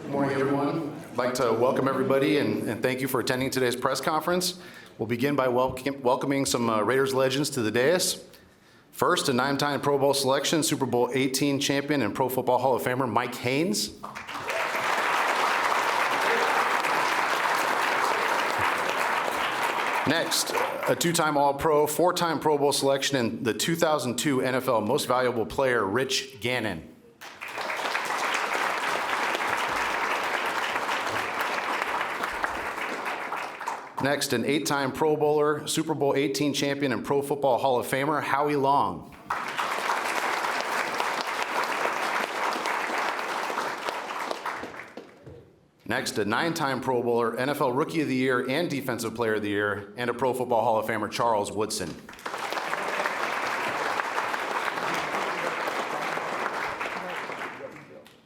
Good morning, everyone. I'd like to welcome everybody and thank you for attending today's press conference. We'll begin by welcoming some Raiders legends to the dais. First, a 9-time Pro Bowl selection, Super Bowl 18 champion and Pro Football Hall of Famer Mike Haynes. Next, a 2-time All-Pro, 4-time Pro Bowl selection, and the 2002 NFL Most Valuable Player, Rich Gannon. Next, an 8-time Pro Bowler, Super Bowl 18 champion, and Pro Football Hall of Famer, Howie Long. Next, a 9-time Pro Bowler, NFL Rookie of the Year and Defensive Player of the Year, and a Pro Football Hall of Famer, Charles Woodson.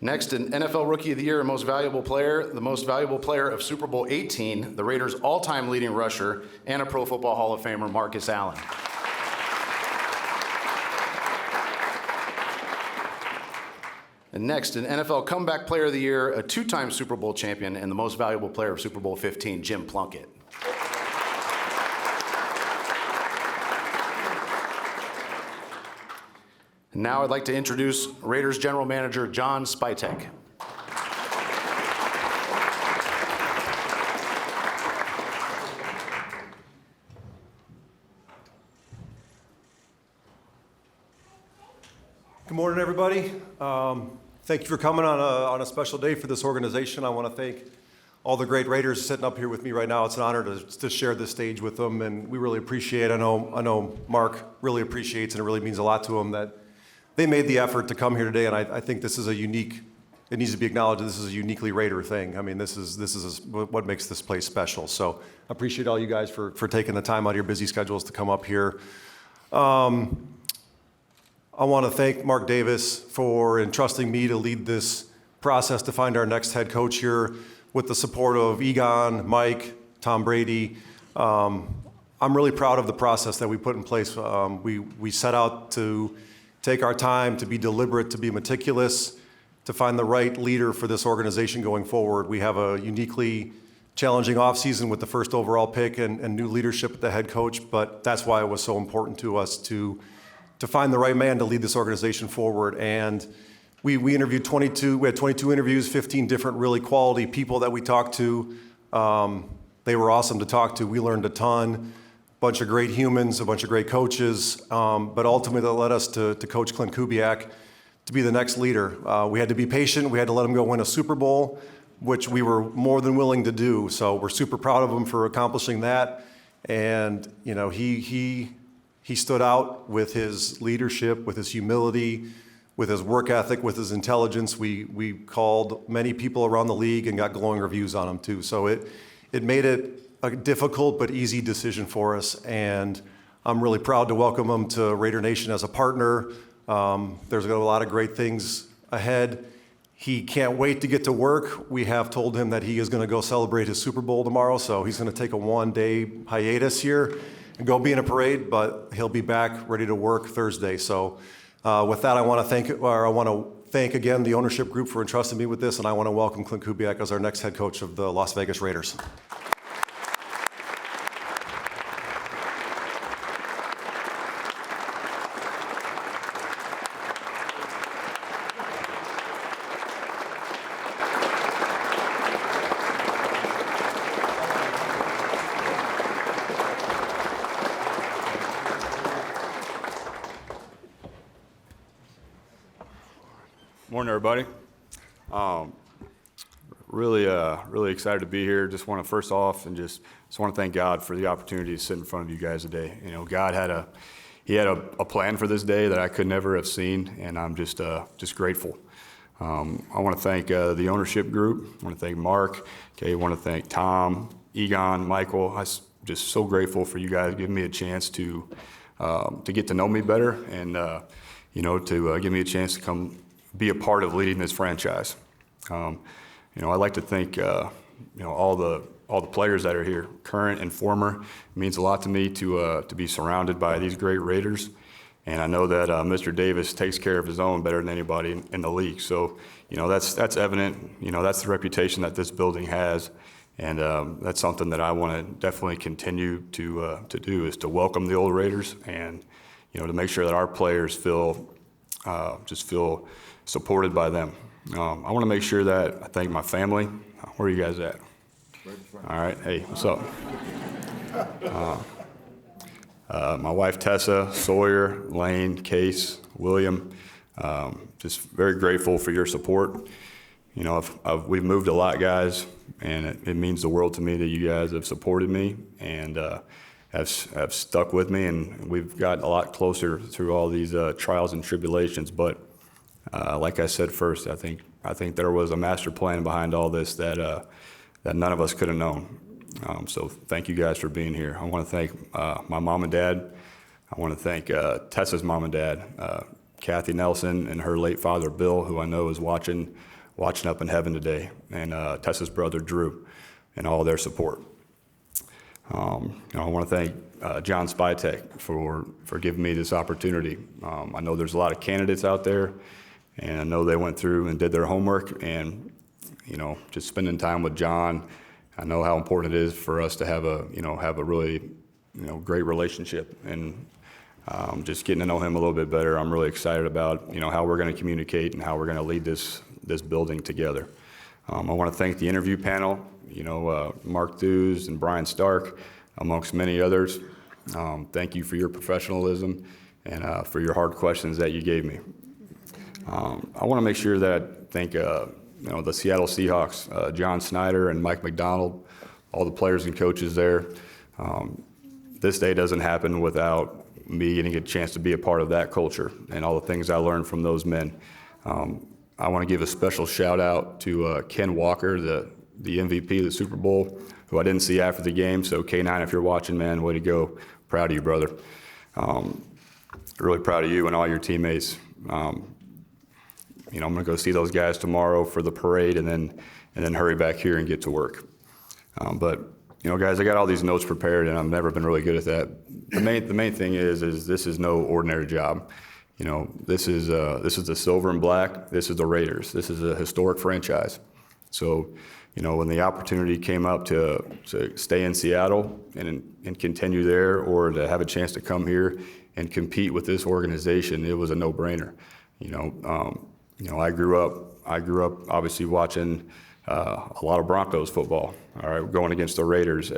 Next, an NFL Rookie of the Year and Most Valuable Player, the Most Valuable Player of Super Bowl 18, the Raiders' all-time leading rusher, and a Pro Football Hall of Famer, Marcus Allen. And next, an NFL Comeback Player of the Year, a 2-time Super Bowl champion, and the Most Valuable Player of Super Bowl 15, Jim Plunkett. And now I'd like to introduce Raiders General Manager John Spytek. Good morning, everybody. Thank you for coming on a special day for this organization. I want to thank all the great Raiders sitting up here with me right now. It's an honor to share this stage with them, and we really appreciate. I know Mark really appreciates, and it really means a lot to him that they made the effort to come here today. And I think this is a unique. It needs to be acknowledged that this is a uniquely Raider thing. I mean, this is what makes this place special. So I appreciate all you guys for taking the time out of your busy schedules to come up here. I want to thank Mark Davis for entrusting me to lead this process to find our next head coach here with the support of Egon, Mike, Tom Brady. I'm really proud of the process that we put in place. We set out to take our time, to be deliberate, to be meticulous, to find the right leader for this organization going forward. We have a uniquely challenging offseason with the first overall pick and new leadership at the head coach, but that's why it was so important to us to find the right man to lead this organization forward. And we interviewed 22, we had 22 interviews, 15 different really quality people that we talked to. They were awesome to talk to. We learned a ton, a bunch of great humans, a bunch of great coaches, but ultimately that led us to Coach Klint Kubiak to be the next leader. We had to be patient. We had to let him go win a Super Bowl, which we were more than willing to do. So we're super proud of him for accomplishing that. And, you know, he stood out with his leadership, with his humility, with his work ethic, with his intelligence. We called many people around the league and got glowing reviews on him too. So it made it a difficult but easy decision for us. And I'm really proud to welcome him to Raider Nation as a partner. There's a lot of great things ahead. He can't wait to get to work. We have told him that he is going to go celebrate his Super Bowl tomorrow. So he's going to take a 1-day hiatus here and go be in a parade, but he'll be back ready to work Thursday. So with that, I want to thank again the ownership group for entrusting me with this, and I want to welcome Klint Kubiak as our next head coach of the Las Vegas Raiders. Morning, everybody. Really excited to be here. Just want to first off and just want to thank God for the opportunity to sit in front of you guys today. You know, God had a plan for this day that I could never have seen, and I'm just grateful. I want to thank the ownership group. I want to thank Mark. I want to thank Tom, Egon, Michael. I'm just so grateful for you guys giving me a chance to get to know me better and to give me a chance to come be a part of leading this franchise. I'd like to thank all the players that are here, current and former. It means a lot to me to be surrounded by these great Raiders, And I know that Mr. Davis takes care of his own better than anybody in the league. So, that's evident. That's the reputation that this building has. And that's something that I want to definitely continue to do, is to welcome the old Raiders and, to make sure that our players feel supported by them. I want to make sure that I thank my family. Where are you guys at? All right. Hey, what's up? My wife, Tessa, Sawyer, Lane, Case, William, just very grateful for your support. We've moved a lot, guys, and it means the world to me that you guys have supported me and have stuck with me, and we've gotten a lot closer through all these trials and tribulations. But like I said first, I think there was a master plan behind all this that none of us could have known. So thank you guys for being here. I want to thank my mom and dad. I want to thank Tessa's mom and dad, Kathy Nelson, and her late father, Bill, who I know is watching up in heaven today, and Tessa's brother, Drew, and all their support. I want to thank John Spytek for giving me this opportunity. I know there's a lot of candidates out there, and I know they went through and did their homework, and just spending time with John, I know how important it is for us to have a really great relationship, and just getting to know him a little bit better. I'm really excited about how we're going to communicate and how we're going to lead this building together. I want to thank the interview panel, Mark Thews and Brian Stark, amongst many others. Thank you for your professionalism and for your hard questions that you gave me. I want to make sure that I thank the Seattle Seahawks, John Snyder and Mike McDonald, all the players and coaches there. This day doesn't happen without me getting a chance to be a part of that culture and all the things I learned from those men. I want to give a special shout out to Ken Walker, the MVP of the Super Bowl, who I didn't see after the game. So K9, if you're watching, man, way to go. Proud of you, brother. Really proud of you and all your teammates. I'm going to go see those guys tomorrow for the parade and then hurry back here and get to work. But guys, I got all these notes prepared, and I've never been really good at that. The main thing is this is no ordinary job. This is the silver and black. This is the Raiders. This is a historic franchise. So, when the opportunity came up to stay in Seattle and continue there, or to have a chance to come here and compete with this organization, it was a no-brainer. I grew up obviously watching a lot of Broncos football. All right, going against the Raiders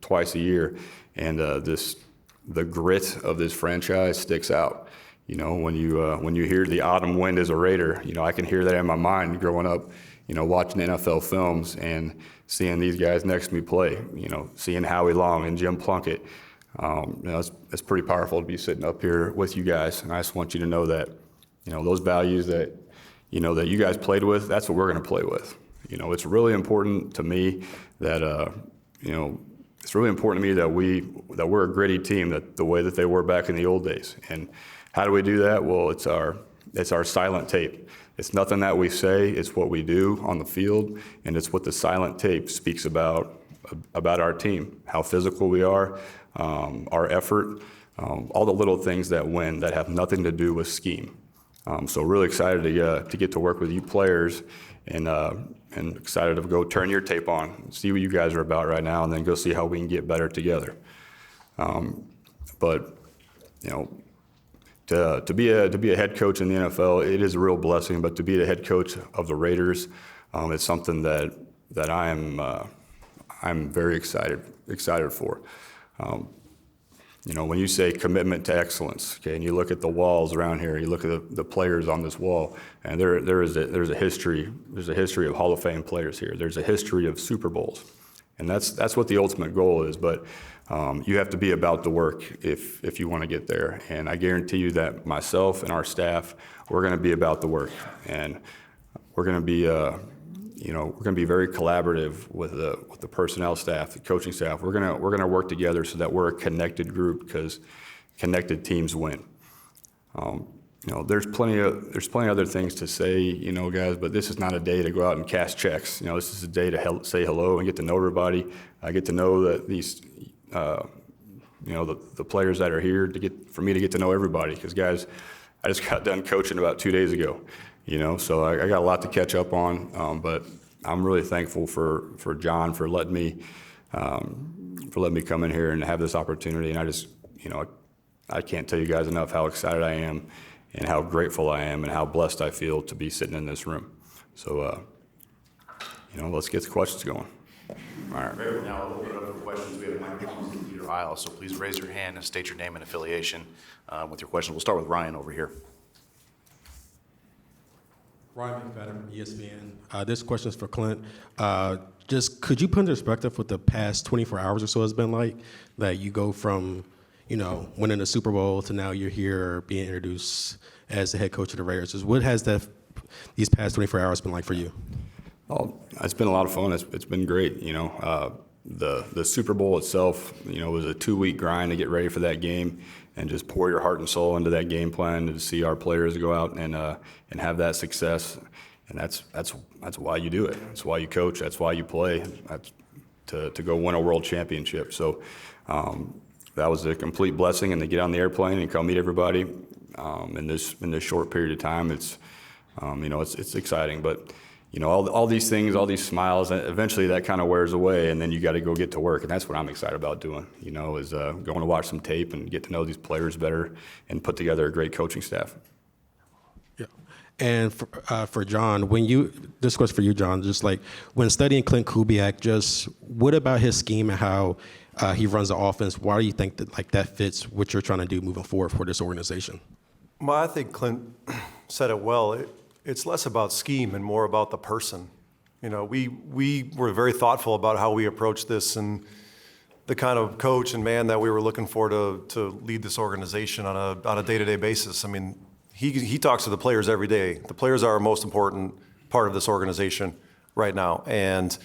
twice a year, and the grit of this franchise sticks out. When you hear the autumn wind as a Raider, I can hear that in my mind growing up, watching NFL films and seeing these guys next to me play, seeing Howie Long and Jim Plunkett. It's pretty powerful to be sitting up here with you guys, and I just want you to know that, those values that you guys played with, that's what we're going to play with. It's really important to me that, it's really important to me that we're a gritty team, that the way that they were back in the old days. And how do we do that? Well, it's our silent tape. It's nothing that we say, it's what we do on the field, and it's what the silent tape speaks about our team, how physical we are, our effort, all the little things that win that have nothing to do with scheme. So really excited to get to work with you players, and excited to go turn your tape on, see what you guys are about right now, and then go see how we can get better together. But to be a head coach in the NFL, it is a real blessing. But to be the head coach of the Raiders, it's something that I'm very excited for. When you say commitment to excellence, okay, and you look at the walls around here, you look at the players on this wall, and there's a history of Hall of Fame players here. There's a history of Super Bowls, and that's what the ultimate goal is. But you have to be about the work if you want to get there. And I guarantee you that myself and our staff, we're going to be about the work, and we're going to be very collaborative with the personnel staff, the coaching staff. We're gonna work together so that we're a connected group, because connected teams win. There's plenty of other things to say, guys, but this is not a day to go out and cash checks. This is a day to say hello and get to know everybody. I get to know that the players that are here for me to get to know everybody. Because guys, I just got done coaching about 2 days ago, so I got a lot to catch up on. But I'm really thankful for John for letting me come in here and have this opportunity. And I just, I can't tell you guys enough how excited I am and how grateful I am and how blessed I feel to be sitting in this room. So, let's get the questions going. All right. Great. Now we'll open it up for questions. We have microphones in either aisle, so please raise your hand and state your name and affiliation with your question. We'll start with Ryan over here. Ryan McFadden from ESPN. This question is for Klint. Just could you put into perspective what the past 24 hours or so has been like? That you go from, winning the Super Bowl to now you're here being introduced as the head coach of the Raiders. Just what has these past 24 hours been like for you? Well, it's been a lot of fun. It's been great. The Super Bowl itself, was a 2-week grind to get ready for that game and just pour your heart and soul into that game plan and to see our players go out and have that success. And that's why you do it. That's why you coach. That's why you play. That's to go win a world championship. So that was a complete blessing. And to get on the airplane and come meet everybody in this short period of time, it's exciting. But all these things, all these smiles, eventually that kind of wears away, and then you got to go get to work, and that's what I'm excited about doing. Is going to watch some tape and get to know these players better and put together a great coaching staff. Yeah. And for John, this question for you, John, just like when studying Klint Kubiak, just what about his scheme and how he runs the offense? Why do you think that fits what you're trying to do moving forward for this organization? Well, I think Klint said it well. It's less about scheme and more about the person. We were very thoughtful about how we approached this and the kind of coach and man that we were looking for to lead this organization on a day-to-day basis. I mean, he talks to the players every day. The players are our most important part of this organization right now. And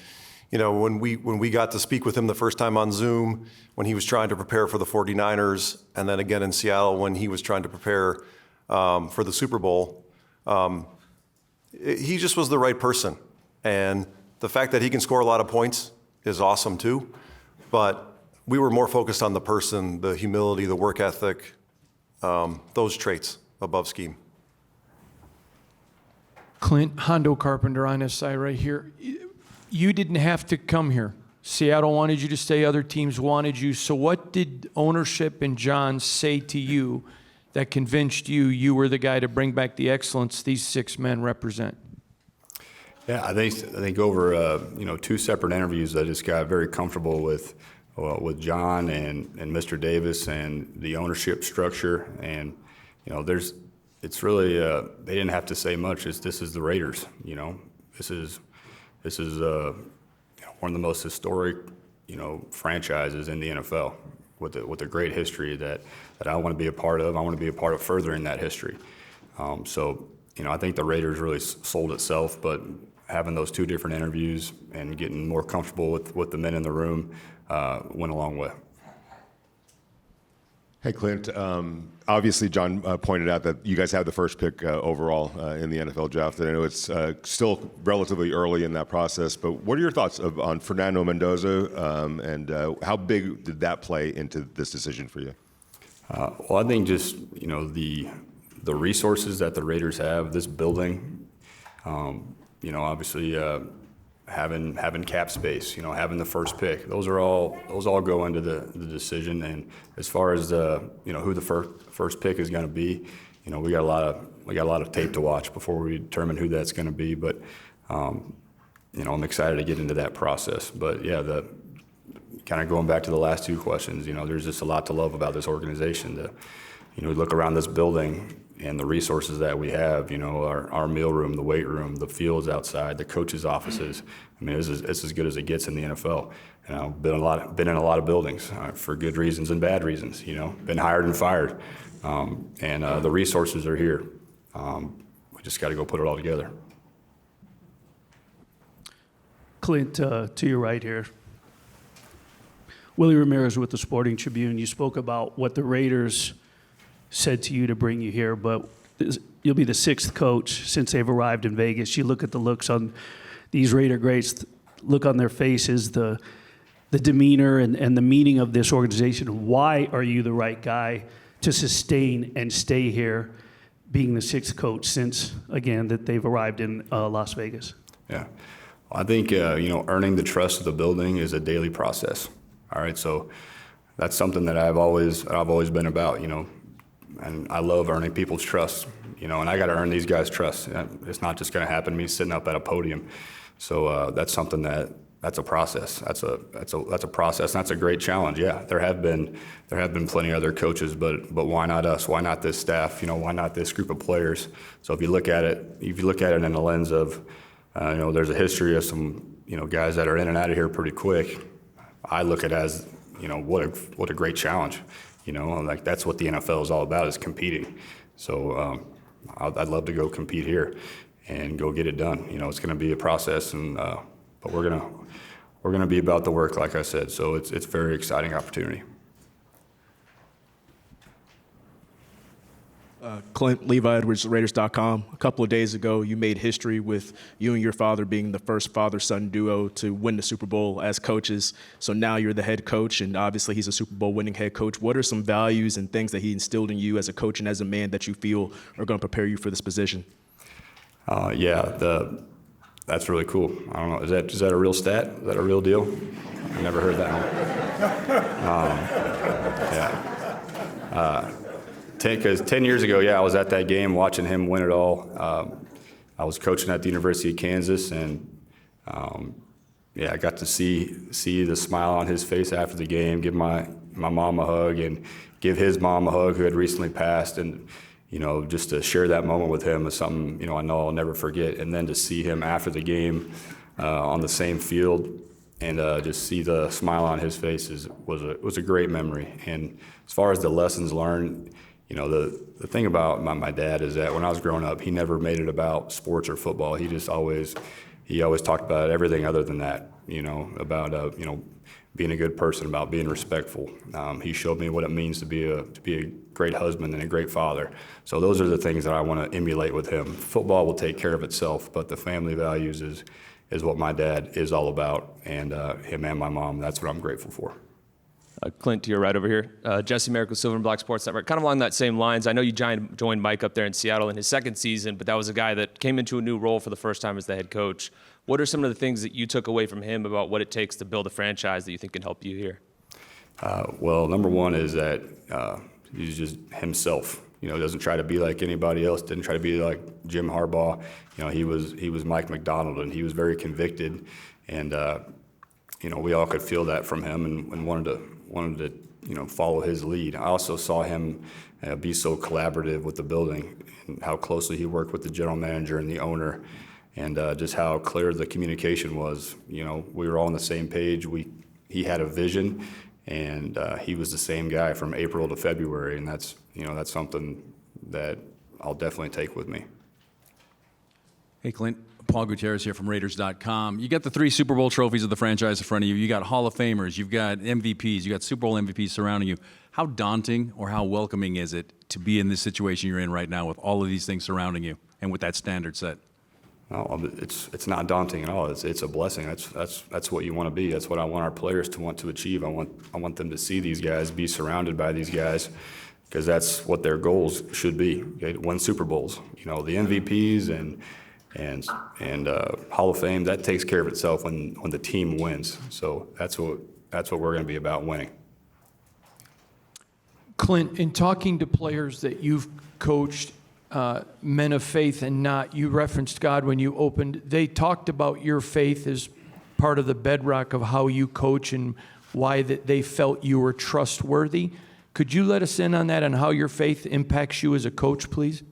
when we got to speak with him the first time on Zoom, when he was trying to prepare for the 49ers, and then again in Seattle when he was trying to prepare for the Super Bowl, he just was the right person. And the fact that he can score a lot of points is awesome too. But we were more focused on the person, the humility, the work ethic, those traits above scheme. Klint, Hondo Carpenter on this side right here. You didn't have to come here. Seattle wanted you to stay. Other teams wanted you. So what did ownership and John say to you that convinced you were the guy to bring back the excellence these 6 men represent? Yeah, I think over 2 separate interviews, I just got very comfortable with John and Mr. Davis and the ownership structure. And it's really they didn't have to say much. This is the Raiders. This is one of the most historic franchises in the NFL with a great history that I want to be a part of. I want to be a part of furthering that history. I think the Raiders really sold itself, but having those 2 different interviews and getting more comfortable with the men in the room went a long way. Hey, Klint. Obviously, John pointed out that you guys have the first pick overall in the NFL draft. I know it's still relatively early in that process, but what are your thoughts on Fernando Mendoza, and how big did that play into this decision for you? Well, I think just the resources that the Raiders have, this building, obviously having cap space, having the first pick, those all go into the decision. And as far as who the first pick is going to be, we got a lot of tape to watch before we determine who that's going to be. But I'm excited to get into that process. But yeah, kind of going back to the last 2 questions, there's just a lot to love about this organization. Look around this building and the resources that we have, our meal room, the weight room, the fields outside, the coaches' offices. I mean, it's as good as it gets in the NFL. Been in a lot of buildings for good reasons and bad reasons. Been hired and fired, and the resources are here. We just got to go put it all together. Klint, to your right here. Willie Ramirez with the Sporting Tribune. You spoke about what the Raiders said to you to bring you here, but you'll be the 6th coach since they've arrived in Vegas. You look at the looks on these Raider greats, look on their faces, the the demeanor and the meaning of this organization. Why are you the right guy to sustain and stay here, being the sixth coach since, again, that they've arrived in Las Vegas? Yeah. Well, I think, earning the trust of the building is a daily process. All right. So that's something that I've always been about, and I love earning people's trust, and I got to earn these guys' trust. It's not just going to happen me sitting up at a podium. So that's something that's a process. That's a process. And that's a great challenge. Yeah, there have been plenty of other coaches, but why not us? Why not this staff? Why not this group of players? So if you look at it in the lens of, there's a history of some, guys that are in and out of here pretty quick. I look at it as, what a great challenge. Like that's what the NFL is all about, is competing. So I'd love to go compete here and go get it done. It's going to be a process, and but we're gonna be about the work, like I said. So it's a very exciting opportunity. Clint, Levi Edwards, Raiders.com. A couple of days ago, you made history with you and your father being the first father-son duo to win the Super Bowl as coaches. So now you're the head coach, and obviously he's a Super Bowl winning head coach. What are some values and things that he instilled in you as a coach and as a man that you feel are going to prepare you for this position? That's really cool. I don't know, is that a real stat? Is that a real deal? I never heard that one. Because 10 years ago, I was at that game watching him win it all. I was coaching at the University of Kansas, and I got to see the smile on his face after the game, give my mom a hug, and give his mom a hug, who had recently passed, and just to share that moment with him is something I know I'll never forget. And then to see him after the game on the same field and just see the smile on his face was a great memory. And as far as the lessons learned, the thing about my dad is that when I was growing up, he never made it about sports or football. He always talked about everything other than that, about being a good person, about being respectful. He showed me what it means to be a great husband and a great father. So those are the things that I want to emulate with him. Football will take care of itself, but the family values is what my dad is all about, and him and my mom, that's what I'm grateful for. Clint, to your right over here. Jesse Merrick with Silver and Black Sports Network. Kind of along that same lines, I know you joined Mike up there in Seattle in his second season, but that was a guy that came into a new role for the first time as the head coach. What are some of the things that you took away from him about what it takes to build a franchise that you think can help you here? Well, number one is that he's just himself. Doesn't try to be like anybody else. Didn't try to be like Jim Harbaugh. He was Mike McDonald, and he was very convicted. And we all could feel that from him, and wanted to follow his lead. I also saw him be so collaborative with the building, and how closely he worked with the general manager and the owner, and just how clear the communication was. We were all on the same page. He had a vision, and he was the same guy from April to February, and that's something that I'll definitely take with me. Hey, Clint. Paul Gutierrez here from Raiders.com. You got the 3 Super Bowl trophies of the franchise in front of you. You got Hall of Famers. You've got MVPs. You got Super Bowl MVPs surrounding you. How daunting or how welcoming is it to be in this situation you're in right now with all of these things surrounding you and with that standard set? No, it's not daunting at all. It's a blessing. That's what you want to be. That's what I want our players to want to achieve. I want them to see these guys, be surrounded by these guys, because that's what their goals should be. Okay? Win Super Bowls. The MVPs and Hall of Fame, that takes care of itself when the team wins. So that's what we're going to be about, winning. Clint, in talking to players that you've coached, men of faith and not, you referenced God when you opened, they talked about your faith as part of the bedrock of how you coach and why that they felt you were trustworthy. Could you let us in on that, on how your faith impacts you as a coach, please?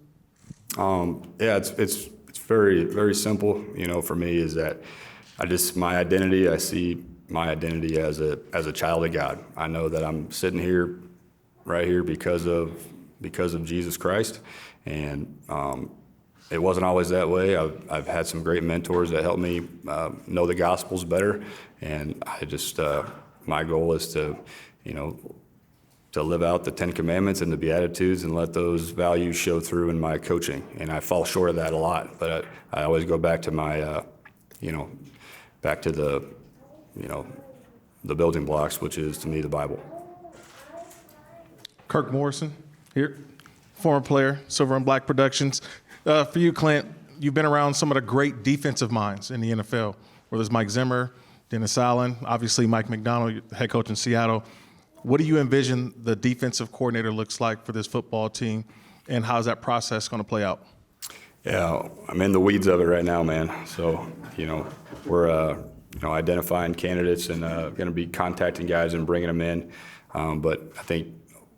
It's very, very simple. For me, is that my identity. I see my identity as a child of God. I know that I'm sitting here, right here, because of Jesus Christ, and it wasn't always that way. I've had some great mentors that helped me know the Gospels better, and I just my goal is to live out the 10 Commandments and the Beatitudes and let those values show through in my coaching. And I fall short of that a lot, but I always go back to my, back to the the building blocks, which is to me the Bible. Kirk Morrison here, former player, Silver and Black Productions. For you, Klint, you've been around some of the great defensive minds in the NFL, whether it's Mike Zimmer, Dennis Allen, obviously Mike McDonald, head coach in Seattle. What do you envision the defensive coordinator looks like for this football team, and how's that process going to play out? Yeah, I'm in the weeds of it right now, man. So, we're identifying candidates and going to be contacting guys and bringing them in. But I think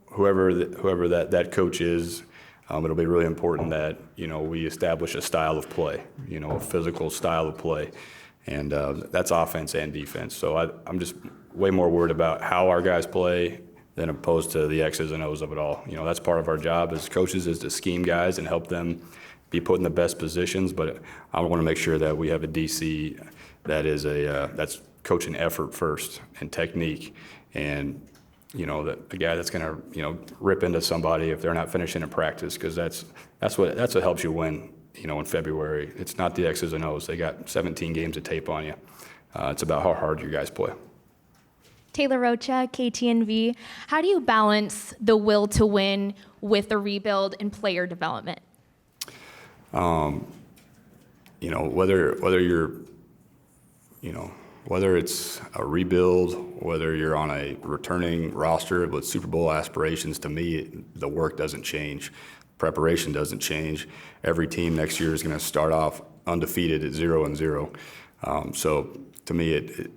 whoever that coach is, it'll be really important that we establish a style of play, a physical style of play, and that's offense and defense. So I'm just way more worried about how our guys play than opposed to the X's and O's of it all. That's part of our job as coaches, is to scheme guys and help them be put in the best positions. But I want to make sure that we have a DC that is that's coaching effort first and technique, and a guy that's going to rip into somebody if they're not finishing in practice, because that's what helps you win. In February, it's not the X's and O's. They got 17 games of tape on you. It's about how hard you guys play. Taylor Rocha, KTNV. How do you balance the will to win with the rebuild and player development? Whether it's a rebuild, whether you're on a returning roster with Super Bowl aspirations, to me, the work doesn't change. Preparation doesn't change. Every team next year is going to start off undefeated at 0-0. So to me, it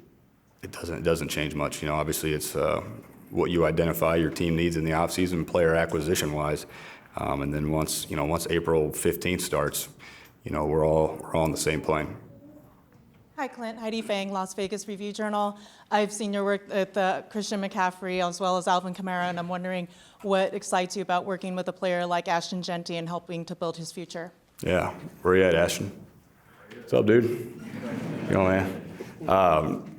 doesn't change much. Obviously it's what you identify your team needs in the offseason, player acquisition wise, and then once April 15th starts, we're all on the same plane. Hi, Klint. Heidi Fang, Las Vegas Review-Journal. I've seen your work at Christian McCaffrey as well as Alvin Kamara, and I'm wondering what excites you about working with a player like Ashton Genty and helping to build his future. Yeah, where you at, Ashton? What's up, dude? Man.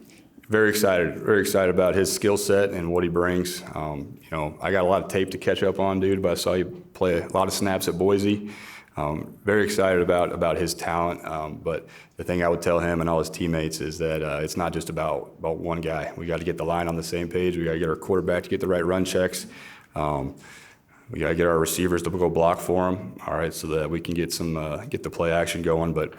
Very excited about his skill set and what he brings. I got a lot of tape to catch up on, dude, but I saw you play a lot of snaps at Boise. Very excited about his talent, but the thing I would tell him and all his teammates is that it's not just about one guy. We got to get the line on the same page. We got to get our quarterback to get the right run checks. We got to get our receivers to go block for him, all right, so that we can get the play action going. But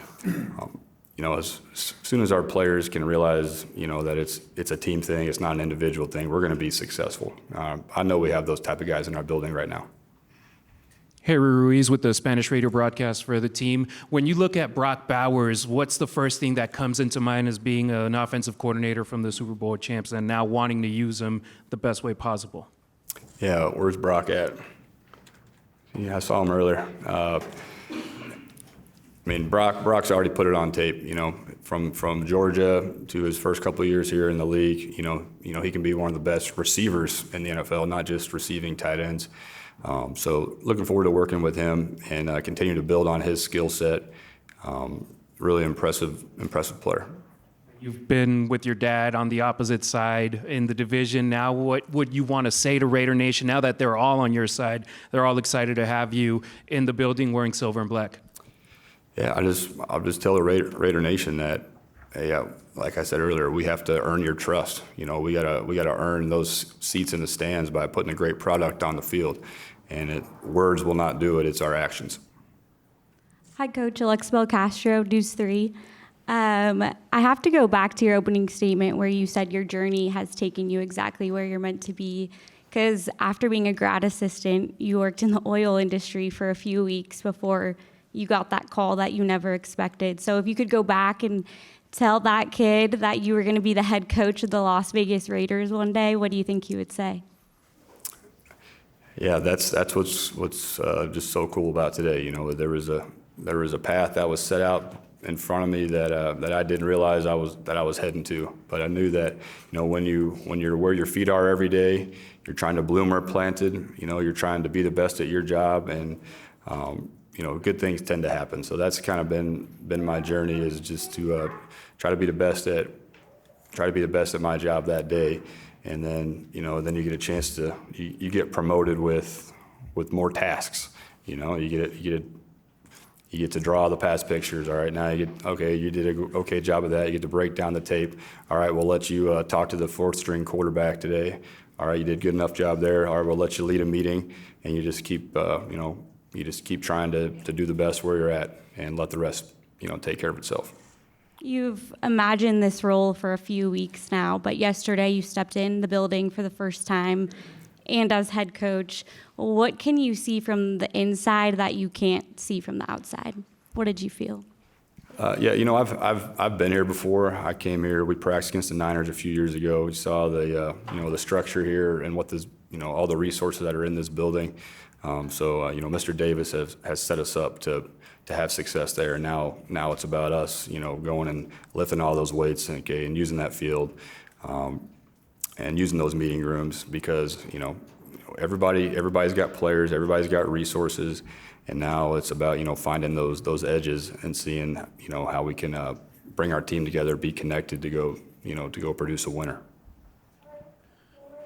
as soon as our players can realize that it's a team thing, it's not an individual thing, we're going to be successful. I know we have those type of guys in our building right now. Harry Ruiz with the Spanish radio broadcast for the team. When you look at Brock Bowers, what's the first thing that comes into mind as being an offensive coordinator from the Super Bowl champs and now wanting to use him the best way possible? Yeah, where's Brock at? Yeah, I saw him earlier. Brock's already put it on tape, from Georgia to his first couple of years here in the league. He can be one of the best receivers in the NFL, not just receiving tight ends. So looking forward to working with him and continue to build on his skill set. Really impressive player. You've been with your dad on the opposite side in the division. Now, what would you want to say to Raider Nation now that they're all on your side? They're all excited to have you in the building wearing silver and black. Yeah, I'll just tell the Raider Nation that, hey, like I said earlier, we have to earn your trust. We gotta earn those seats in the stands by putting a great product on the field. And words will not do it, it's our actions. Hi, Coach. Alexa Belcastro, Deuce 3. I have to go back to your opening statement where you said your journey has taken you exactly where you're meant to be. Because after being a grad assistant, you worked in the oil industry for a few weeks before you got that call that you never expected. So if you could go back and tell that kid that you were going to be the head coach of the Las Vegas Raiders one day, what do you think you would say? Yeah, that's what's just so cool about today. There was a path that was set out in front of me that I didn't realize I was heading to. But I knew that when you're where your feet are every day, you're trying to bloom where planted. You're trying to be the best at your job, and good things tend to happen. So that's kind of been my journey, is just to try to be the best at my job that day. And then you get a chance to you get promoted with more tasks. You You get to draw the pass pictures. All right, now you did a okay job of that. You get to break down the tape. All right, we'll let you talk to the fourth string quarterback today. All right, you did a good enough job there. All right, we'll let you lead a meeting, and you just keep trying to do the best where you're at, and let the rest take care of itself. You've imagined this role for a few weeks now, but yesterday you stepped in the building for the first time and as head coach. What can you see from the inside that you can't see from the outside? What did you feel? I've been here before. I came here. We practiced against the Niners a few years ago. We saw the the structure here and what this all the resources that are in this building. Mr. Davis has set us up to have success there. And now it's about us, going and lifting all those weights and using that field, and using those meeting rooms because, everybody's got players, everybody's got resources. And now it's about, finding those edges and seeing, how we can bring our team together, be connected to go produce a winner.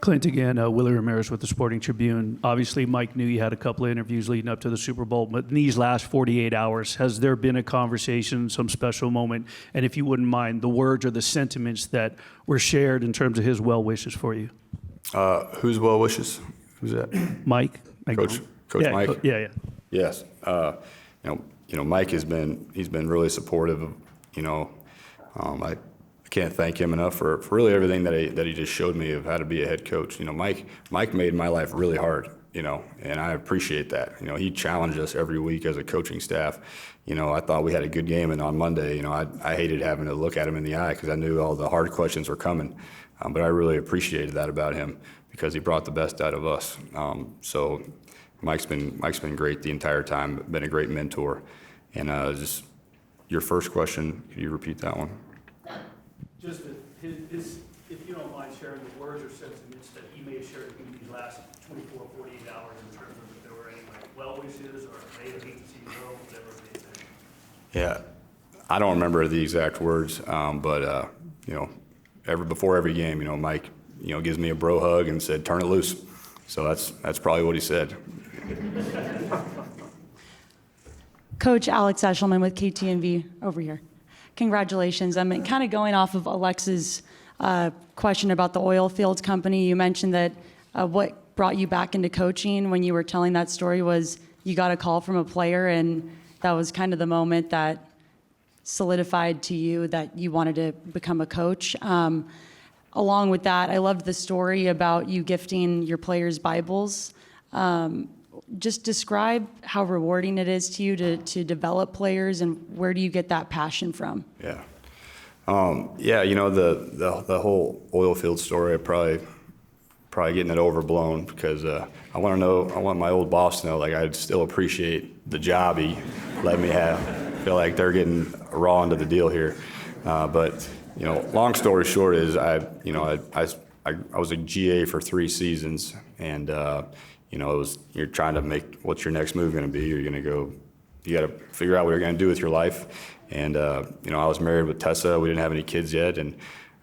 Klint again, Willie Ramirez with the Sporting Tribune. Obviously, Mike knew you had a couple of interviews leading up to the Super Bowl, but in these last 48 hours, has there been a conversation, some special moment, and if you wouldn't mind, the words or the sentiments that were shared in terms of his well wishes for you? Whose well wishes? Who's that? Mike. Coach yeah, Mike? Yeah. Yes. Mike he's been really supportive of, I can't thank him enough for really everything that he just showed me of how to be a head coach. Mike made my life really hard, and I appreciate that. He challenged us every week as a coaching staff. I thought we had a good game, and on Monday, I hated having to look at him in the eye because I knew all the hard questions were coming. But I really appreciated that about him because he brought the best out of us. So Mike's been great the entire time, been a great mentor. And just your first question, could you repeat that one? Just his, if you don't mind sharing the words or sentiments that he may have shared with you these last 24, 48 hours in terms of if there were any well wishes or they hate to see you go, whatever it may be. Yeah, I don't remember the exact words, but before every game, Mike, gives me a bro hug and said, "Turn it loose." So that's probably what he said. Coach Alex Eshelman with KTNV over here. Congratulations. I'm kind of going off of Alex's question about the oil fields company. You mentioned that what brought you back into coaching when you were telling that story was you got a call from a player, and that was kind of the moment that solidified to you that you wanted to become a coach. Along with that, I loved the story about you gifting your players Bibles. Just describe how rewarding it is to you to develop players, and where do you get that passion from? Yeah. The whole oil field story, probably getting it overblown because I want my old boss to know, I'd still appreciate the job he let me have. I feel like they're getting raw into the deal here. But long story short is I was a GA for 3 seasons, and you're trying to make what's your next move going to be. You got to figure out what you're going to do with your life. And I was married with Tessa. We didn't have any kids yet, and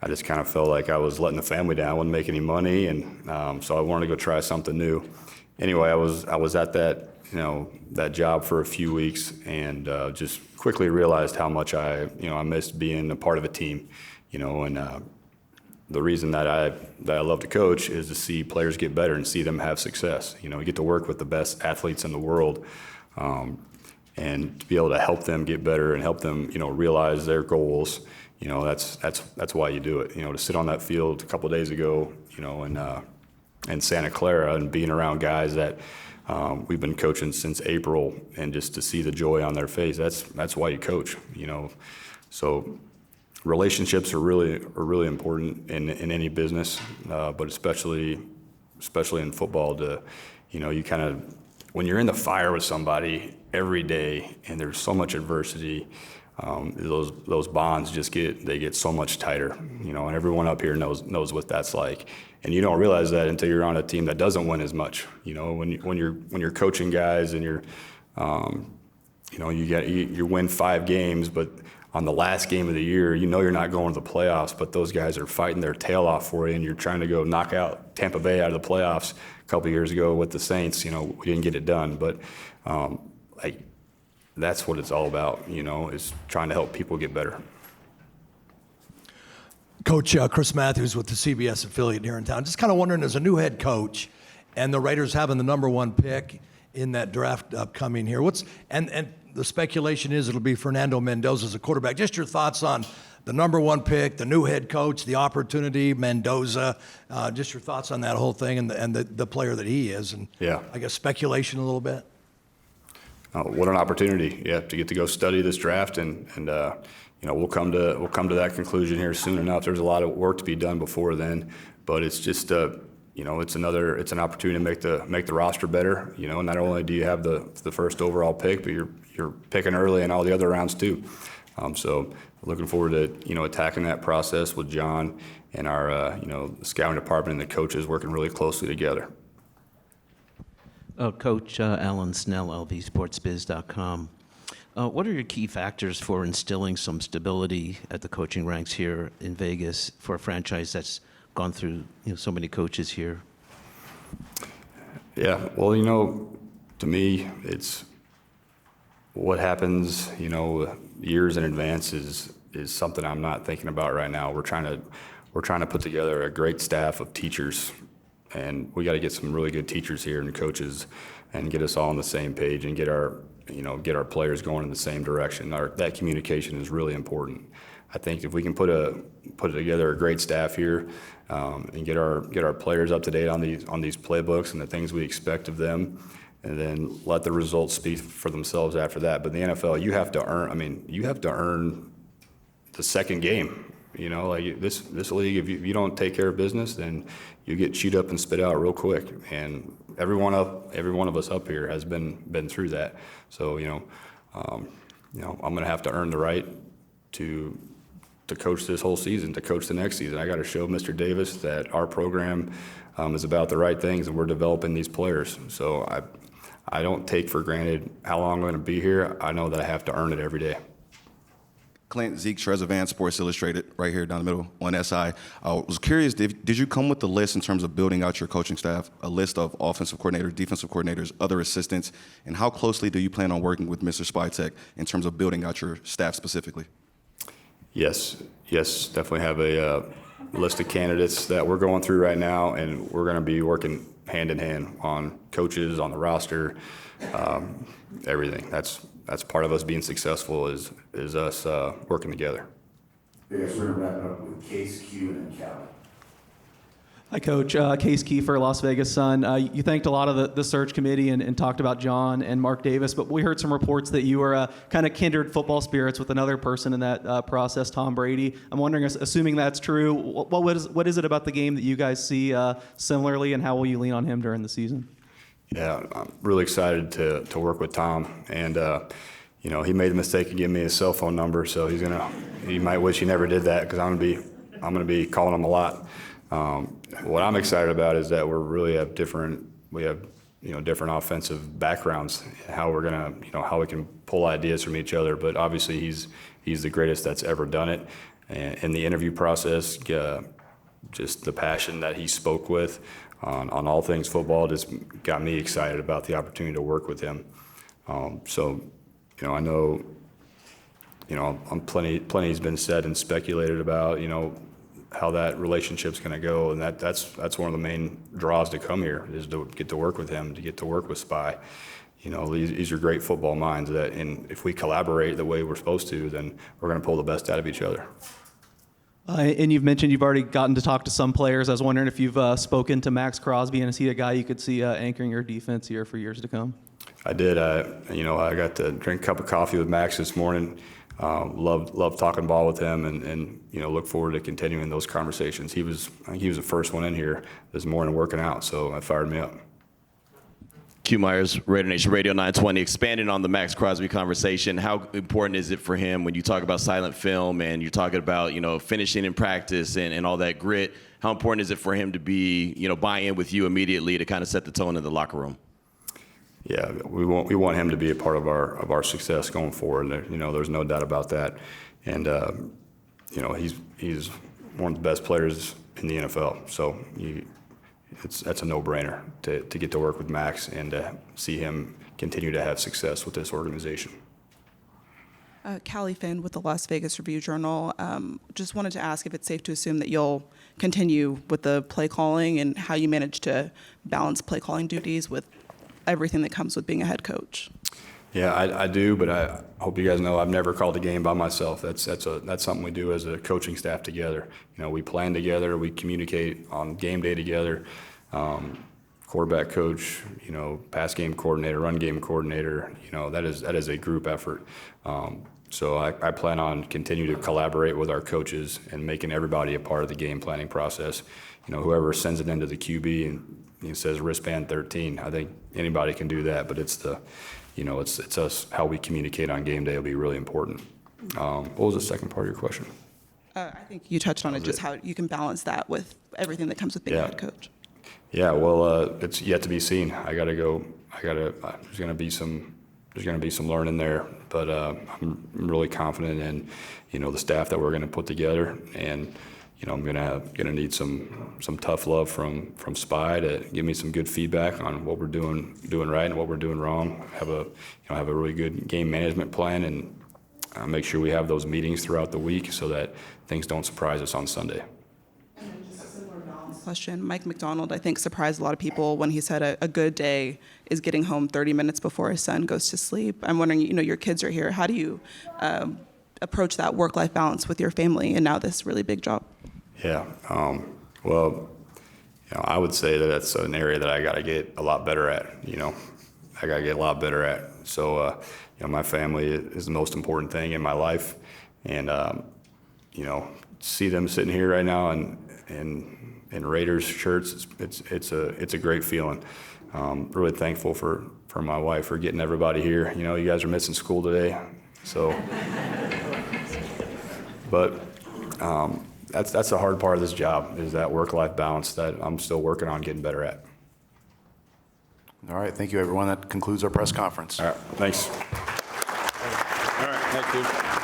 I just kind of felt like I was letting the family down. I wouldn't make any money, and so I wanted to go try something new. Anyway, I was at that job for a few weeks, and just quickly realized how much I missed being a part of a team. And the reason that I love to coach is to see players get better and see them have success. You get to work with the best athletes in the world, and to be able to help them get better and help them, realize their goals. That's why you do it. To sit on that field a couple of days ago, in Santa Clara and being around guys that we've been coaching since April, and just to see the joy on their face. That's why you coach. So. Relationships are really important in any business, but especially in football. You kind of, when you're in the fire with somebody every day and there's so much adversity, those bonds get so much tighter. And everyone up here knows what that's like. And you don't realize that until you're on a team that doesn't win as much. When you're coaching guys and you win 5 games, but on the last game of the year, you're not going to the playoffs, but those guys are fighting their tail off for you, and you're trying to go knock out Tampa Bay out of the playoffs a couple of years ago with the Saints. We didn't get it done, but that's what it's all about, is trying to help people get better. Coach Chris Matthews with the CBS affiliate here in town. Just kind of wondering, as a new head coach, and the Raiders having the #1 pick in that draft upcoming here, and the speculation is it'll be Fernando Mendoza as a quarterback. Just your thoughts on the #1 pick, the new head coach, the opportunity, Mendoza. Just your thoughts on that whole thing and the player that he is, and I guess speculation a little bit. What an opportunity! Yeah, to get to go study this draft, and we'll come to that conclusion here soon enough. There's a lot of work to be done before then, but it's just it's an opportunity to make the roster better. Not only do you have the first overall pick, but you're picking early in all the other rounds too. So looking forward to attacking that process with John and our the scouting department and the coaches working really closely together. Coach Alan Snell, lvsportsbiz.com. What are your key factors for instilling some stability at the coaching ranks here in Vegas for a franchise that's gone through so many coaches here? Yeah, well, to me, it's what happens, years in advance is something I'm not thinking about right now. We're trying to put together a great staff of teachers, and we got to get some really good teachers here and coaches, and get us all on the same page and get our players going in the same direction. That communication is really important. I think if we can put together a great staff here, and get our players up to date on these playbooks and the things we expect of them, and then let the results speak for themselves after that. But in the NFL, you have to earn the second game. Like this league, if you don't take care of business, then you get chewed up and spit out real quick. And every one of us up here has been through that. So I'm going to have to earn the right to coach this whole season, to coach the next season. I got to show Mr. Davis that our program is about the right things, and we're developing these players. So I don't take for granted how long I'm going to be here. I know that I have to earn it every day. Clint, Zeke Trezevan, Sports Illustrated, right here down the middle on SI. I was curious, did you come with the list in terms of building out your coaching staff, a list of offensive coordinators, defensive coordinators, other assistants, and how closely do you plan on working with Mr. Spytek in terms of building out your staff specifically? Yes, definitely have a list of candidates that we're going through right now, and we're going to be working hand in hand on coaches, on the roster, everything. That's part of us being successful is us working together. Yes, we're going to wrap it up with Case, Q, and Calvin. Hi, Coach. Case Kiefer, Las Vegas Sun. You thanked a lot of the search committee and talked about John and Mark Davis, but we heard some reports that you were kind of kindred football spirits with another person in that process, Tom Brady. I'm wondering, assuming that's true, what is it about the game that you guys see similarly, and how will you lean on him during the season? Yeah, I'm really excited to work with Tom, and he made the mistake of giving me his cell phone number, so he might wish he never did that, because I'm gonna be calling him a lot. What I'm excited about is that we have different offensive backgrounds, how we're gonna, how we can pull ideas from each other. But obviously he's the greatest that's ever done it. And in the interview process, just the passion that he spoke with on all things football just got me excited about the opportunity to work with him. So, I know, plenty's been said and speculated about, how that relationship's going to go, and that's one of the main draws to come here, is to get to work with him, to get to work with Spy. These are great football minds and if we collaborate the way we're supposed to, then we're going to pull the best out of each other. And you've mentioned you've already gotten to talk to some players. I was wondering if you've spoken to Max Crosby, and is he a guy you could see anchoring your defense here for years to come? I did. I got to drink a cup of coffee with Max this morning. Loved talking ball with him, and look forward to continuing those conversations. I think he was the first one in here this morning working out, so that fired me up. Q Myers, Raider Nation Radio 920. Expanding on the Max Crosby conversation, how important is it for him when you talk about silent film and you're talking about finishing in practice and all that grit? How important is it for him to be buy in with you immediately to kind of set the tone in the locker room? Yeah, we want him to be a part of our success going forward. There's no doubt about that. And he's one of the best players in the NFL. So that's a no-brainer to get to work with Max and to see him continue to have success with this organization. Callie Finn with the Las Vegas Review-Journal. Just wanted to ask if it's safe to assume that you'll continue with the play calling and how you manage to balance play calling duties with everything that comes with being a head coach. Yeah, I do, but I hope you guys know I've never called a game by myself. That's something we do as a coaching staff together. You know, we plan together, we communicate on game day together. Quarterback coach, you know, pass game coordinator, run game coordinator. You know, that is a group effort. So I plan on continuing to collaborate with our coaches and making everybody a part of the game planning process. You know, whoever sends it into the QB and it says wristband 13, I think anybody can do that, but it's us, how we communicate on game day will be really important. What was the second part of your question? I think you touched on it, just how you can balance that with everything that comes with being a head coach. Yeah, well, it's yet to be seen. There's gonna be some learning there, but I'm really confident in, you know, the staff that we're gonna put together, and you know, I'm gonna need some tough love from Spy to give me some good feedback on what we're doing right and what we're doing wrong. Have a really good game management plan, and make sure we have those meetings throughout the week so that things don't surprise us on Sunday. Question. Mike McDonald, I think, surprised a lot of people when he said a good day is getting home 30 minutes before his son goes to sleep. I'm wondering, you know, your kids are here. How do you approach that work-life balance with your family and now this really big job? Yeah. Well, you know, I would say that that's an area that I got to get a lot better at. You know, I got to get a lot better at. So, you know, my family is the most important thing in my life, and you know, see them sitting here right now in Raiders shirts, it's a great feeling. Really thankful for my wife for getting everybody here. You know, you guys are missing school today, so. But that's the hard part of this job, is that work-life balance that I'm still working on getting better at. All right, thank you, everyone. That concludes our press conference. All right, thanks. All right, thank you.